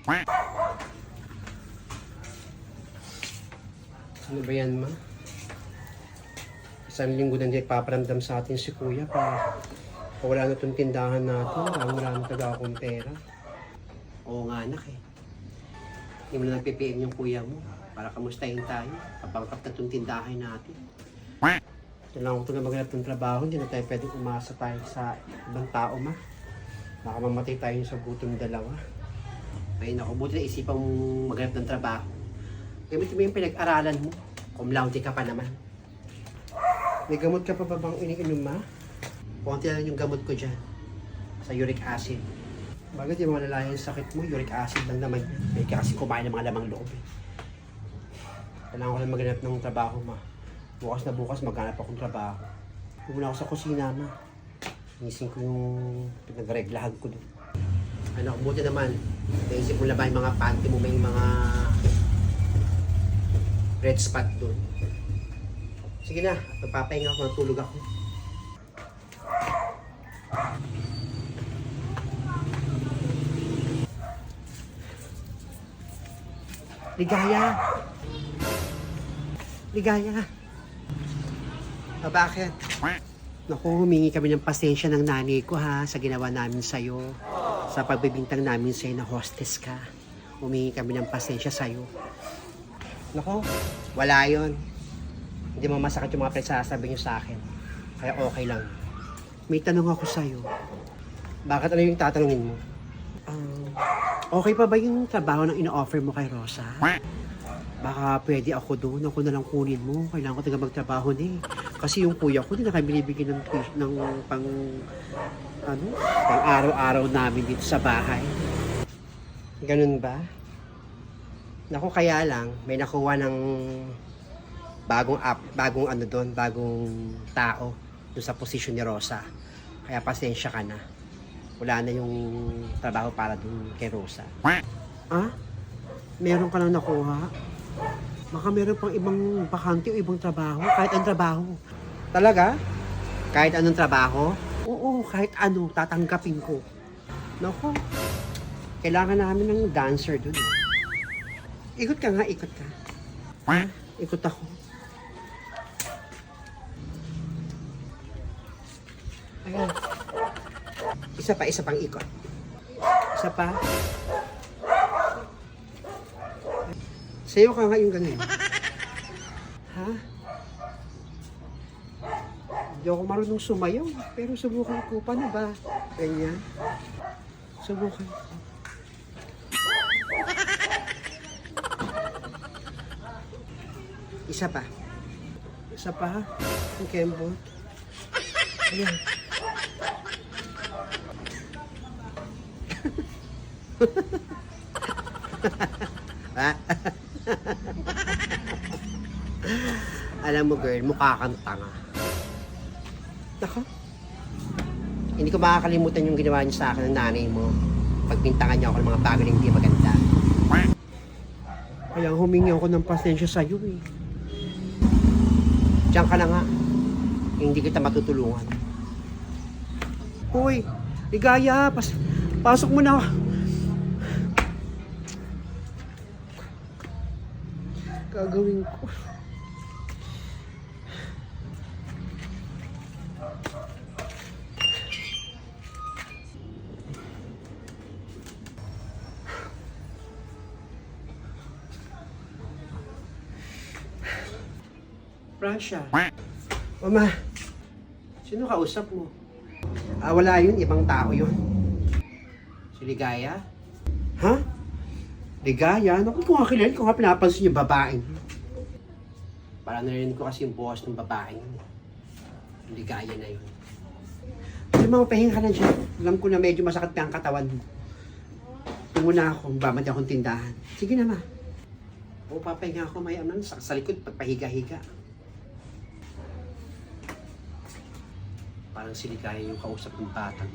Ano ba yan, ma? Isang linggo na hindi paparamdam sa atin si kuya pa wala na itong tindahan natin. Wala na taga akong pera. Oo nga, anak eh. Hindi mo na nagpipiin yung kuya mo para kamustahin tayo. Kapangkap na itong tindahan natin. Kailangan ko na maghanap ng trabaho. Hindi na tayo pwedeng umasa tayo sa ibang tao, ma. Baka mamatay tayo sa gutom dalawa. Ay naku, buti na isipan mong maghanap ng trabaho. Gamit mo yung pinag-aralan mo. Cum laude ka pa naman. May gamot ka pa ba bang iniinom, ma? Konti lang yung gamot ko dyan. Sa uric acid. Bakit yung malala yung sakit mo? Uric acid lang naman yan. May kasi kumain ng mga lamang loob eh. Kailangan ko lang maghanap ng trabaho, ma. Bukas na bukas maghanap akong trabaho. Pumunta ako sa kusina, ma. Inising ko yung pinagreglahan ko doon. Ano, buti naman. Naisip mo labay mga panty mo, may mga red spot doon. Sige na, magpapahinga ako, matulog ako. Ligaya! Ligaya! Bakit? Naku, humingi kami ng pasensya ng nanay ko ha, sa ginawa namin sa'yo. Sa pagbibintang namin sa'yo na hostess ka. Humingi kami ng pasensya sa'yo. Naku, wala yon. Hindi mo masakit yung mga pinagsasabi niyo sa akin. Kaya okay lang. May tanong ako sa'yo. Bakit ano yung tatanungin mo? Okay pa ba yung trabaho na ino-offer mo kay Rosa? Baka pwede ako doon, ako na lang kunin mo. Kailangan ko talaga magtrabaho na eh. Kasi yung kuya ko, hindi na kami binibigyan ng pang araw-araw namin dito sa bahay. Ganun ba? Naku, kaya lang, may nakuha ng bagong tao doon sa posisyon ni Rosa. Kaya pasensya ka na. Wala na yung trabaho para doon kay Rosa. Ah? Meron ka lang nakuha? Baka meron pang ibang bakante o ibang trabaho. Kahit anong trabaho. Talaga? Kahit anong trabaho? Oo, kahit ano, tatanggapin ko. Naku, kailangan namin ng dancer doon. Ikot ka nga, ikot ka. Ikot ako. Ayan. Isa pang ikot. Isa pa. Sayo ka nga yung ganun. Ha? Hindi ako marunong sumayaw. Pero subukan ko. Paano ba? Ganyan. Subukan ko. Isa pa. Isa pa. Yung kembot. Ayan. Alam mo girl, mukha kang tanga. Nako. Hindi ko makakalimutan yung ginawa niyo sa akin ng nanay mo. Pagbintangan niya ako ng mga bagay na hindi maganda. Kaya humingi ako ng pasensya sa'yo eh. Diyan ka na nga. Hindi kita matutulungan. Hoy, Ligaya, pasok mo na. Gagawin ko. Francia. Mama, sino kausap mo? Wala yun. Ibang tao yun. Si Ligaya? Ha? Ligaya? Naku, kung kakilala ko nga pinapansin yung babaeng. Para narinig ko kasi yung bukas ng babaeng. Ligaya na yun. Kasi mga pahinga ka na dyan. Alam ko na medyo masakit pa ang katawan mo. Tumuna ako, babad akong tindahan. Sige na ma. O papahinga ako maya man sa likod pagpahiga-higa. Parang si Ligaya yung kausap ng batang.